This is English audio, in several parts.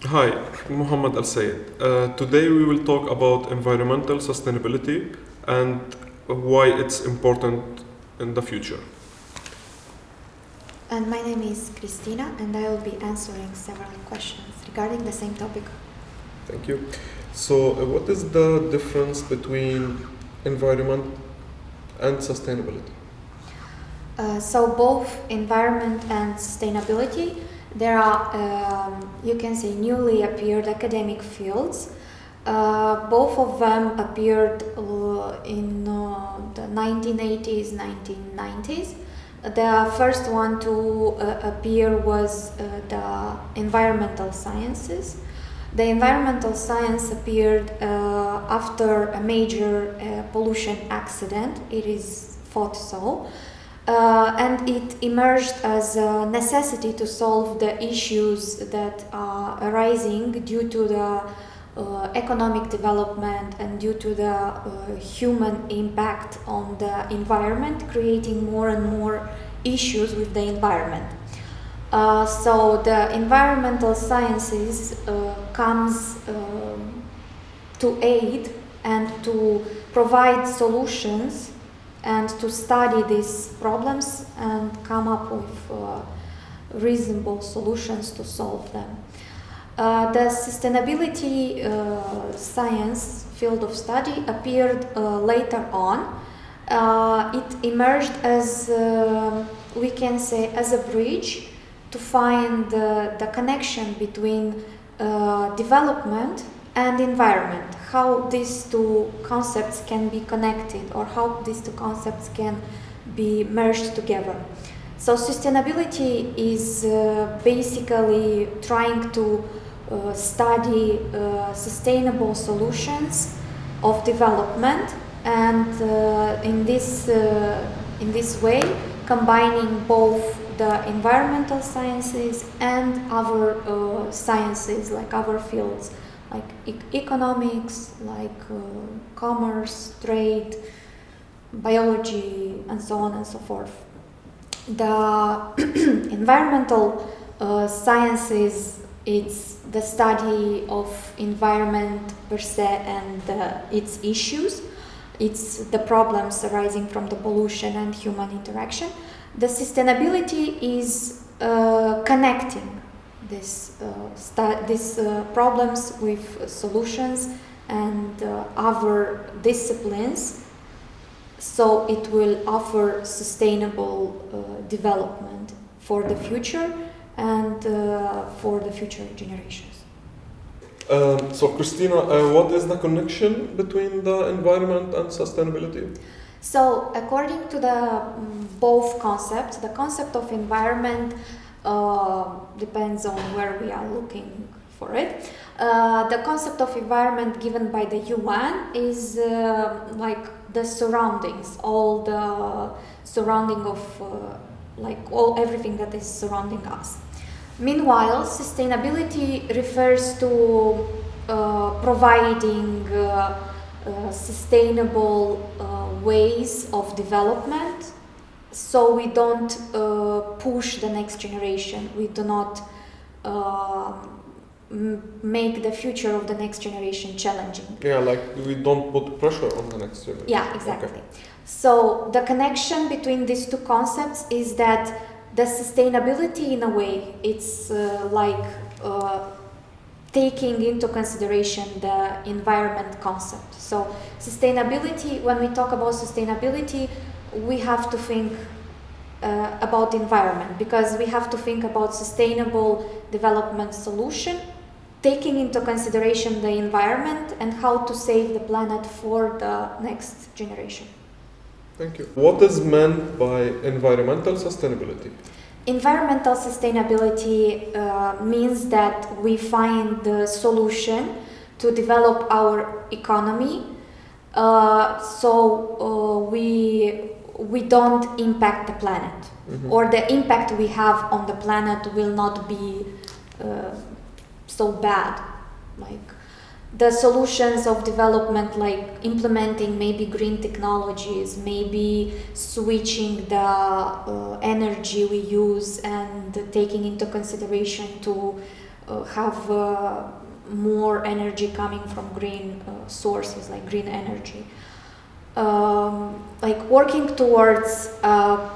Hi, Muhammad Al Sayed. Today we will talk about environmental sustainability and why it's important in the future. And my name is Christina, and I will be answering several questions regarding the same topic. Thank you. So, what is the difference between environment and sustainability? So both environment and sustainability, there are, you can say, newly appeared academic fields. Both of them appeared in the 1980s, 1990s. The first one to appear was the environmental sciences. The environmental science appeared after a major pollution accident, it is thought so, and it emerged as a necessity to solve the issues that are arising due to the economic development and due to the human impact on the environment, creating more and more issues with the environment. So the environmental sciences comes to aid and to provide solutions and to study these problems and come up with reasonable solutions to solve them. The sustainability science field of study appeared later on. It emerged as, we can say, as a bridge to find the connection between development and environment, how these two concepts can be connected or how these two concepts can be merged together. So sustainability is basically trying to study sustainable solutions of development, and in this way combining both the environmental sciences and other sciences, like other fields like economics, like commerce, trade, biology, and so on and so forth. The environmental sciences, it's the study of environment per se and its issues. It's the problems arising from the pollution and human interaction. The sustainability is connecting these problems with solutions and other disciplines, so it will offer sustainable development for the future and for the future generations. So, Christina, what is the connection between the environment and sustainability? So, according to the both concepts, the concept of environment depends on where we are looking for it. The concept of environment given by the UN is like the surroundings, all the surrounding of everything that is surrounding us. Meanwhile, sustainability refers to providing sustainable ways of development, so we don't push the next generation. We do not make the future of the next generation challenging. Yeah, like we don't put pressure on the next generation. Yeah, exactly. Okay. So the connection between these two concepts is that the sustainability, in a way, it's taking into consideration the environment concept. So sustainability, when we talk about sustainability, we have to think about environment, because we have to think about sustainable development solution, taking into consideration the environment and how to save the planet for the next generation. Thank you. What is meant by environmental sustainability? Environmental sustainability means that we find the solution to develop our economy, so we don't impact the planet, or the impact we have on the planet will not be so bad. Like the solutions of development, like implementing maybe green technologies, maybe switching the energy we use and taking into consideration to have more energy coming from green sources, like green energy. Like working towards a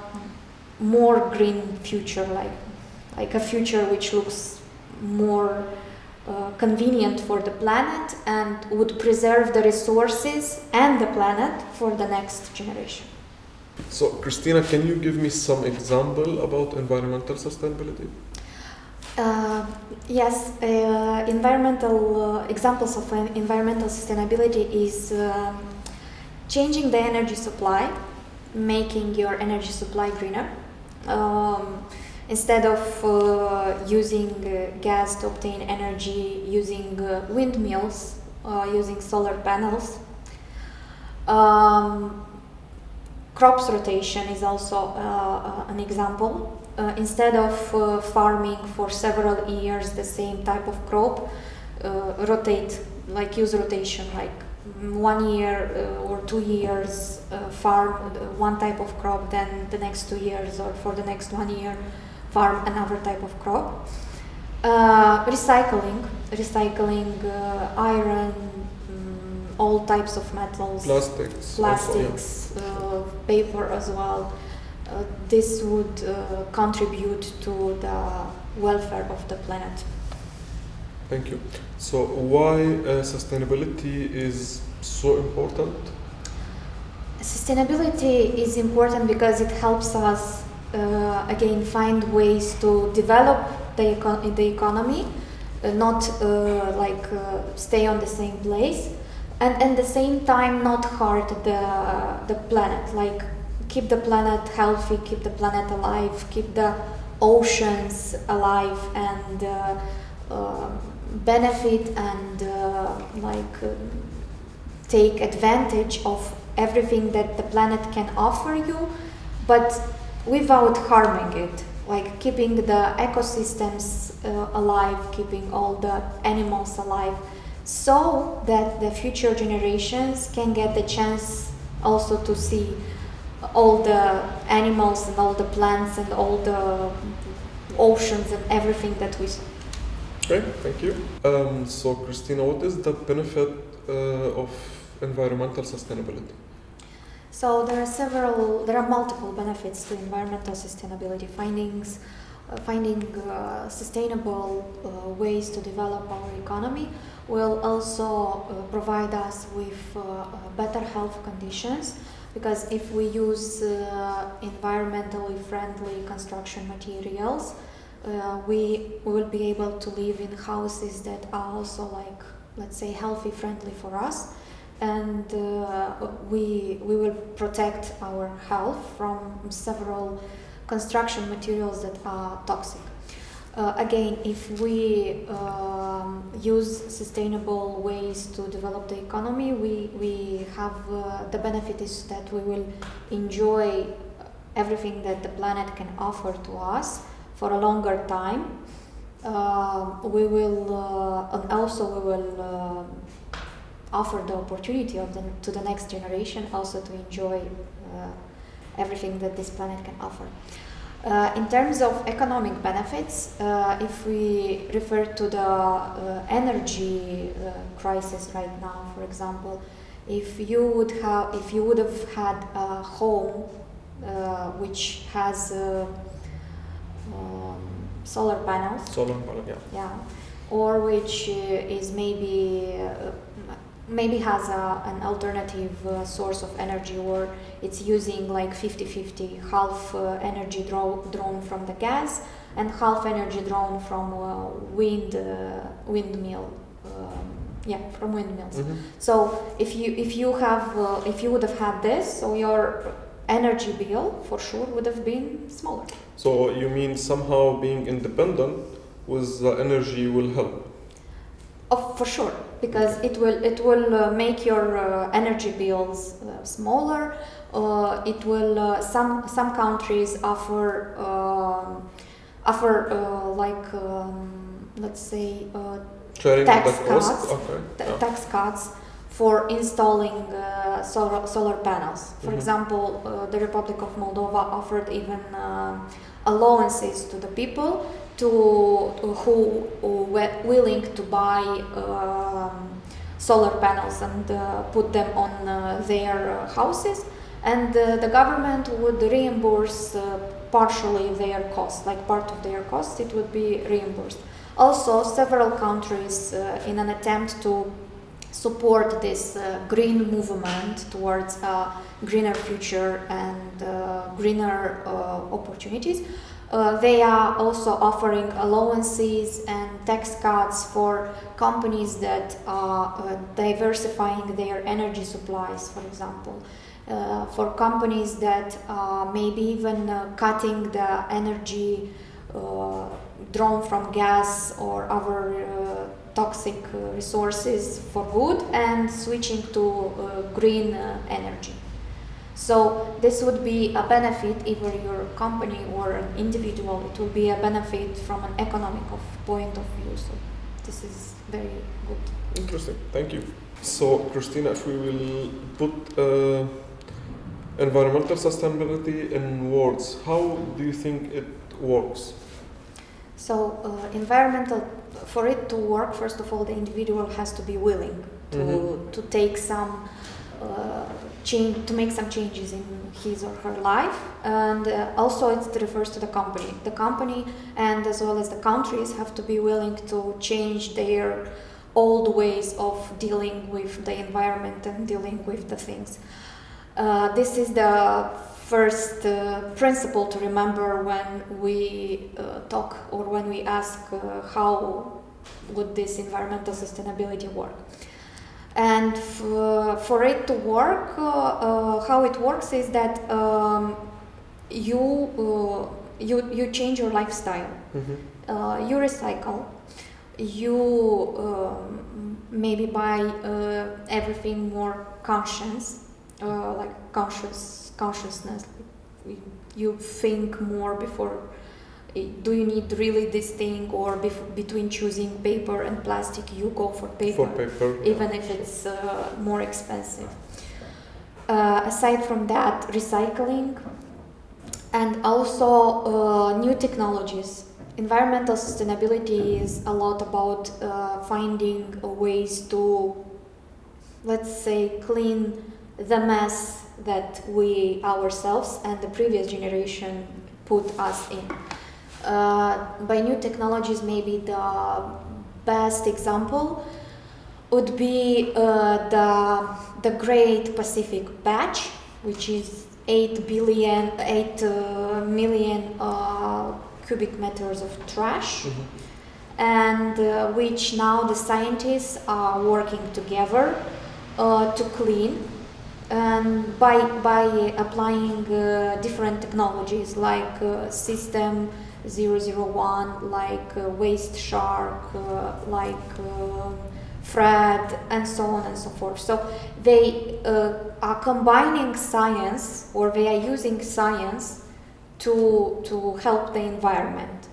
more green future, like a future which looks more convenient for the planet and would preserve the resources and the planet for the next generation. So, Christina, can you give me some example about environmental sustainability? Yes, environmental examples of environmental sustainability is changing the energy supply, making your energy supply greener. Instead of using gas to obtain energy, using windmills, using solar panels. Crops rotation is also an example. Instead of farming for several years the same type of crop, use rotation, like 1 year or 2 years farm one type of crop, then the next 2 years or for the next 1 year farm another type of crop. Recycling iron, all types of metals, plastics also, paper as well. This would contribute to the welfare of the planet. Thank you. So why sustainability is so important? Sustainability is important because it helps us again find ways to develop the economy, not stay on the same place, and at the same time not hurt the planet, like keep the planet healthy, keep the planet alive, keep the oceans alive, and benefit and take advantage of everything that the planet can offer you, but without harming it, like keeping the ecosystems alive, keeping all the animals alive, so that the future generations can get the chance also to see all the animals and all the plants and all the oceans and everything that we saw. Okay, thank you. So Christina, what is the benefit of environmental sustainability? So there are multiple benefits to environmental sustainability. Finding sustainable ways to develop our economy will also provide us with better health conditions, because if we use environmentally friendly construction materials, we will be able to live in houses that are also, like, let's say, healthy, friendly for us, and we will protect our health from several construction materials that are toxic. Again, if we use sustainable ways to develop the economy, we have the benefit is that we will enjoy everything that the planet can offer to us for a longer time. We will offer the opportunity to the next generation also to enjoy everything that this planet can offer. In terms of economic benefits, if we refer to the energy crisis right now, for example, if you would have had a home which has solar panels, yeah, or which is maybe has an alternative source of energy, or it's using like 50-50, half energy drawn from the gas and half energy drawn from windmill. From windmills. Mm-hmm. So if you would have had this, so your energy bill for sure would have been smaller. So you mean somehow being independent with the energy will help? Oh, for sure, because it will make your energy bills smaller. It will some countries offer let's say tax cuts. Okay. Tax cuts for installing solar panels. For example, the Republic of Moldova offered even allowances to the people who were willing to buy solar panels and put them on their houses, and the government would reimburse partially their costs, like part of their costs it would be reimbursed. Also, several countries, in an attempt to support this green movement towards a greener future and greener opportunities, they are also offering allowances and tax cuts for companies that are diversifying their energy supplies, for example. For companies that maybe even cutting the energy drawn from gas or other toxic resources for good and switching to green energy. So this would be a benefit, either your company or an individual. It will be a benefit from an economic point of view. So this is very good. Interesting. Thank you. So, Christina, if we will put environmental sustainability in words, how do you think it works? So, for it to work, first of all, the individual has to be willing to take some change, to make some changes in his or her life, and also it refers to the company. The company and as well as the countries have to be willing to change their old ways of dealing with the environment and dealing with the things. This is the first principle to remember when we talk or when we ask how would this environmental sustainability work. And for it to work, how it works is that you change your lifestyle. You recycle. You maybe buy everything more conscious, like consciousness. You think more before. Do you need really this thing, or between choosing paper and plastic, you go for paper, even if it's more expensive. Aside from that, recycling and also new technologies. Environmental sustainability is a lot about finding ways to, let's say, clean the mess that we ourselves and the previous generation put us in. By new technologies, maybe the best example would be the Great Pacific Patch, which is 8 million cubic meters of trash, and which now the scientists are working together to clean, and by applying different technologies like system 001, like Waste Shark, like FRAD, and so on and so forth. So they are combining science, or they are using science to help the environment.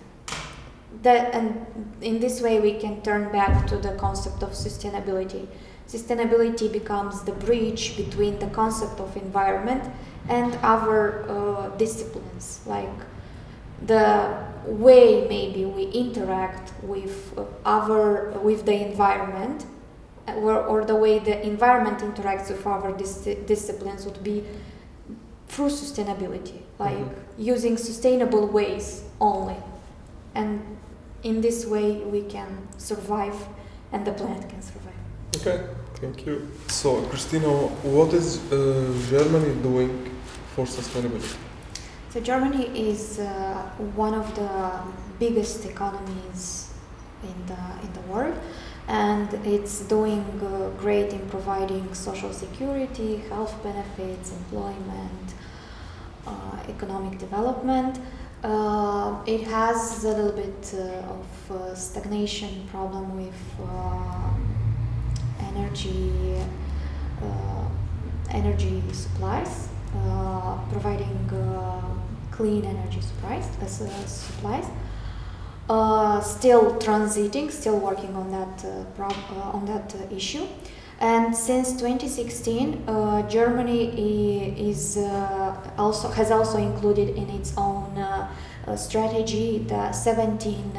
And in this way we can turn back to the concept of sustainability. Sustainability becomes the bridge between the concept of environment and other disciplines, like the way maybe we interact with the environment, or the way the environment interacts with other disciplines would be through sustainability, like using sustainable ways only. And in this way we can survive and the planet can survive. Okay, thank you. So, Christina, what is Germany doing for sustainability? So Germany is one of the biggest economies in the world, and it's doing great in providing social security, health benefits, employment, economic development. It has a little bit of stagnation problem with energy supplies, providing clean energy supplies. Still transiting, still working on that issue. And since 2016, Germany has also included in its own strategy, the 17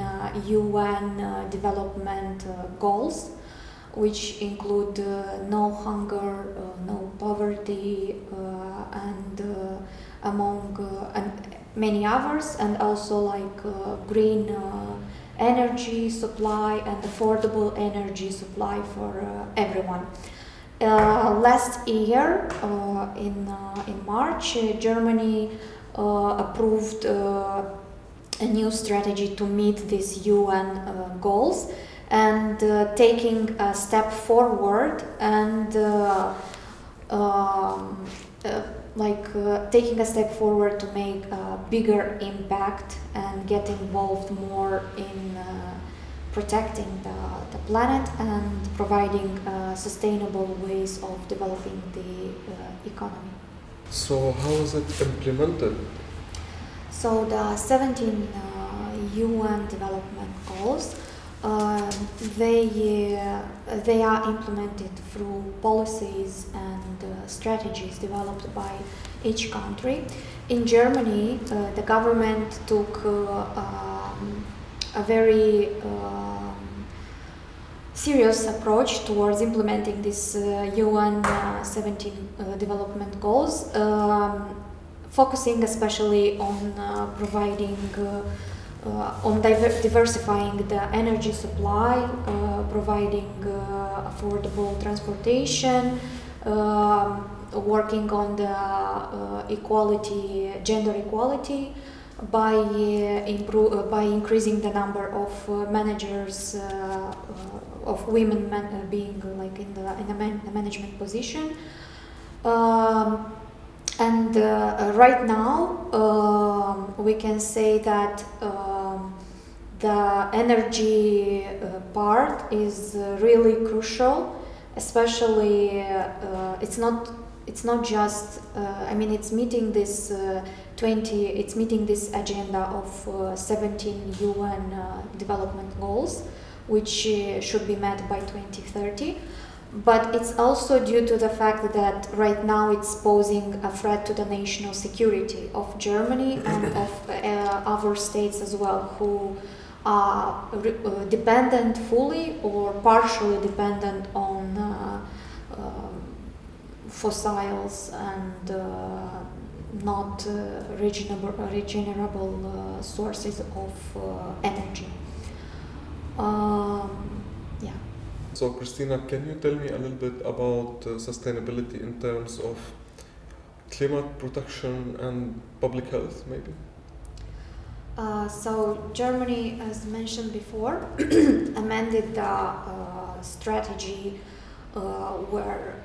UN development goals, which include no hunger, no poverty, and among and many others, and also like green energy supply and affordable energy supply for everyone. Last year, in March, Germany approved a new strategy to meet these UN goals, and taking a step forward and taking a step forward to make a bigger impact and get involved more in protecting the planet and providing sustainable ways of developing the economy. So how is it implemented? So the 17 UN development goals, they are implemented through policies and strategies developed by each country. In Germany, the government took a very serious approach towards implementing these UN 17 development goals, focusing especially on providing diversifying the energy supply, providing affordable transportation, working on the gender equality, by increasing the number of managers, of women being like in the management position. And right now, we can say that the energy part is really crucial. Especially, it's not just. It's meeting this It's meeting this agenda of 17 UN development goals, which should be met by 2030. But it's also due to the fact that right now it's posing a threat to the national security of Germany and of other states as well, who are dependent fully or partially dependent on fossils and not regenerable sources of energy. Yeah. So, Christina, can you tell me a little bit about sustainability in terms of climate protection and public health, maybe? So Germany, as mentioned before, amended the strategy where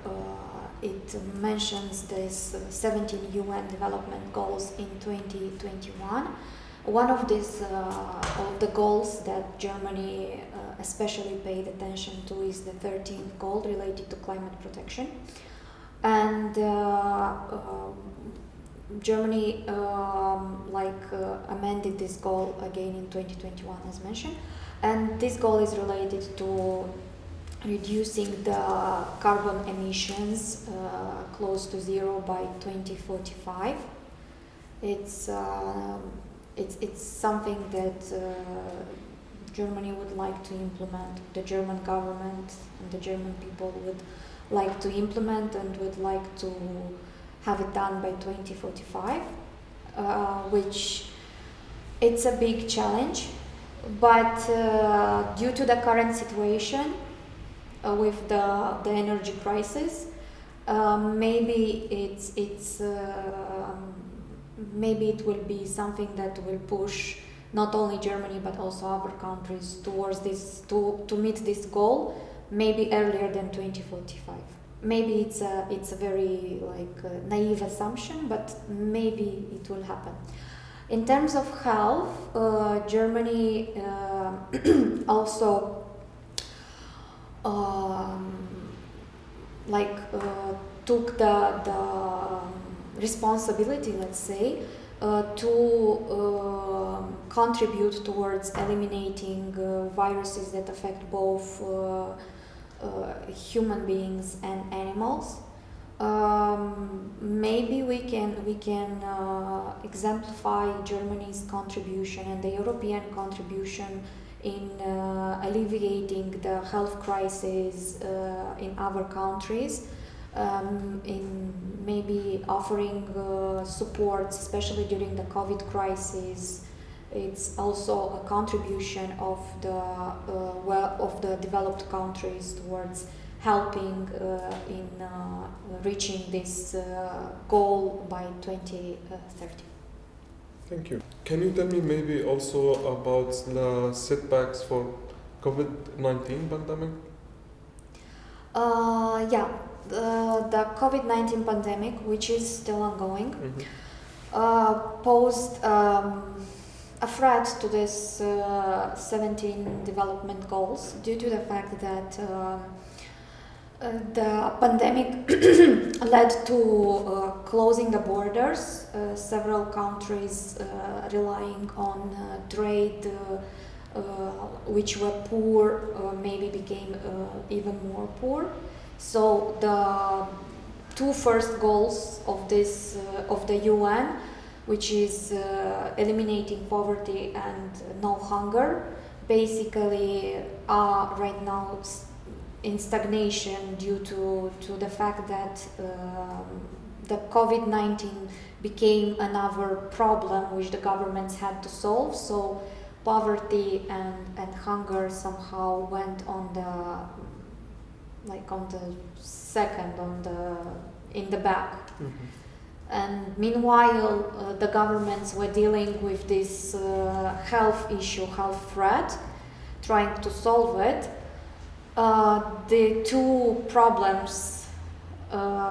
it mentions this 17 UN development goals in 2021. One of these of the goals that Germany especially paid attention to is the 13th goal related to climate protection, and Germany amended this goal again in 2021, as mentioned, and this goal is related to reducing the carbon emissions close to zero by 2045. It's something that Germany would like to implement. The German government and the German people would like to implement and would like to have it done by 2045, which it's a big challenge. But due to the current situation with the energy crisis, maybe maybe it will be something that will push not only Germany but also other countries towards this to meet this goal maybe earlier than 2045. Maybe it's a very naive assumption, but maybe it will happen. In terms of health, Germany also took the responsibility, let's say, to contribute towards eliminating viruses that affect both human beings and animals. Maybe we can exemplify Germany's contribution and the European contribution in alleviating the health crisis in other countries, in maybe offering support, especially during the COVID crisis. It's also a contribution of the developed countries towards helping in reaching this goal by 2030. Thank you. Can you tell me maybe also about the setbacks for COVID-19 pandemic? Yeah, the COVID-19 pandemic, which is still ongoing, posed a threat to this 17 development goals due to the fact that the pandemic led to closing the borders, several countries relying on trade which were poor maybe became even more poor. So the two first goals of this of the UN, which is eliminating poverty and no hunger, basically are right now in stagnation due to the fact that the COVID-19 became another problem which the governments had to solve. So poverty and hunger somehow went on in the back. And meanwhile, the governments were dealing with this health issue, health threat, trying to solve it. The two problems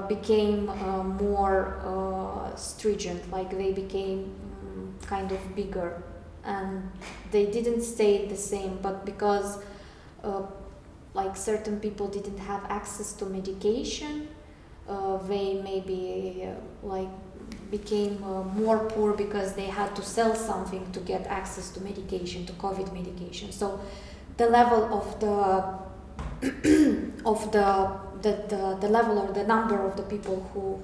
became more stringent, like they became kind of bigger, and they didn't stay the same, but because like certain people didn't have access to medication, they maybe like became more poor because they had to sell something to get access to medication, to COVID medication. So the level of the the level or the number of the people who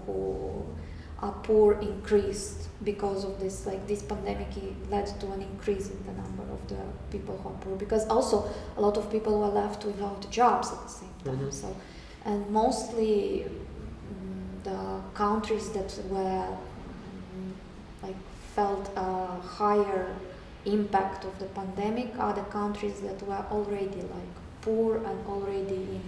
are poor increased because of this. Like this pandemic led to an increase in the number of the people who are poor, because also a lot of people were left without jobs at the same time. So, and mostly the countries that were like felt a higher impact of the pandemic are the countries that were already like poor and already in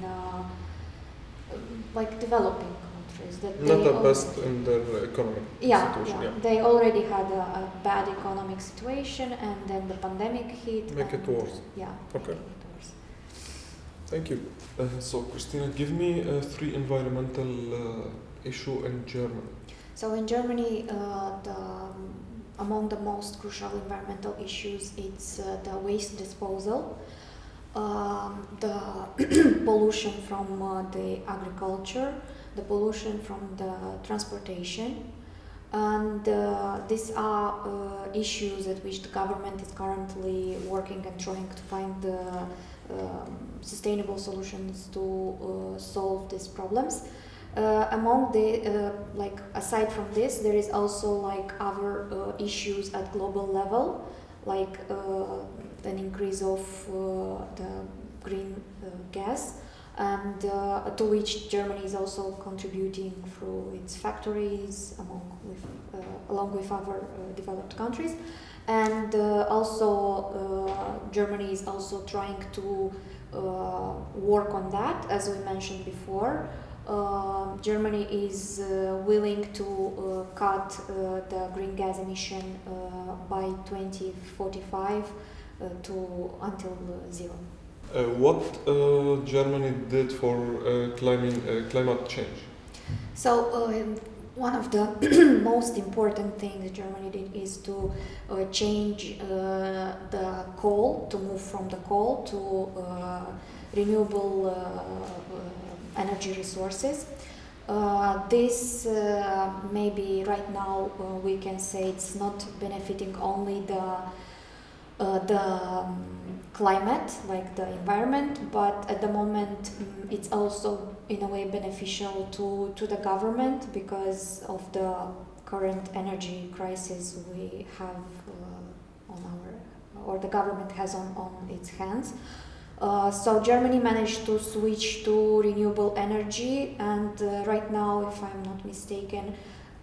like developing countries. That not the best in their economic situation. Yeah, they already had a bad economic situation, and then the pandemic hit. Make it worse. Yeah. Okay. Thank you. So, Christina, give me 3 environmental issue in Germany. So in Germany, among the most crucial environmental issues, it's the waste disposal, the pollution from the agriculture, the pollution from the transportation, and these are issues at which the government is currently working and trying to find sustainable solutions to solve these problems. Among the like aside from this, there is also like other issues at global level, like an increase of the green gas, and to which Germany is also contributing through its factories along with other developed countries. And also Germany is also trying to work on that, as we mentioned before. Germany is willing to cut the green gas emission by 2045 until zero. What Germany did for climate change? So one of the most important things Germany did is to change the coal, to move from the coal to renewable energy resources. This maybe right now we can say it's not benefiting only the climate, like the environment, but at the moment it's also in a way beneficial to the government because of the current energy crisis we have or the government has on its hands. So Germany managed to switch to renewable energy, and right now, if I'm not mistaken,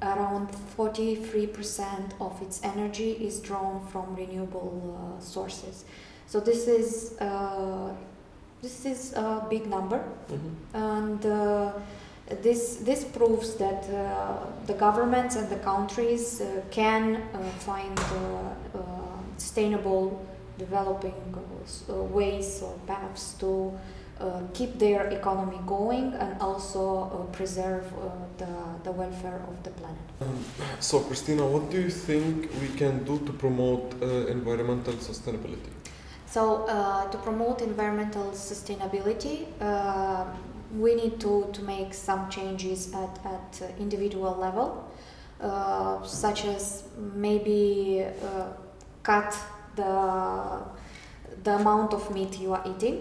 around 43% of its energy is drawn from renewable sources. So this is a big number, and this proves that the governments and the countries can find sustainable developing ways or paths to keep their economy going and also preserve the welfare of the planet. So, Christina, what do you think we can do to promote environmental sustainability? So, to promote environmental sustainability, we need to make some changes at individual level, such as maybe cut the amount of meat you are eating.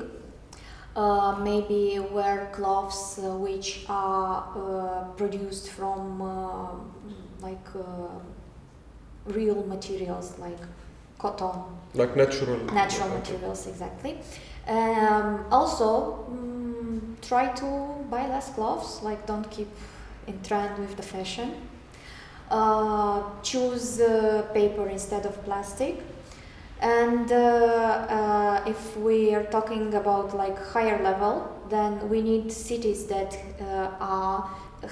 Maybe wear clothes which are produced from real materials like cotton. Like natural materials, exactly. Also, try to buy less clothes, like don't keep in trend with the fashion. Choose paper instead of plastic. And if we are talking about like higher level, then we need cities that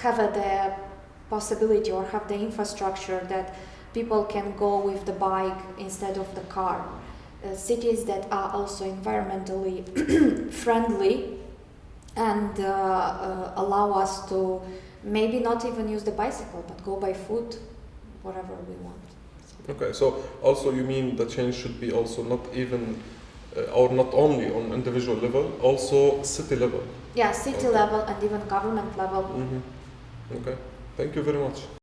have the possibility or have the infrastructure that people can go with the bike instead of the car. Cities that are also environmentally friendly and allow us to maybe not even use the bicycle, but go by foot, whatever we want. Okay, so also you mean the change should be also not even or not only on individual level, also city level? Yeah, city level and even government level. Okay, thank you very much.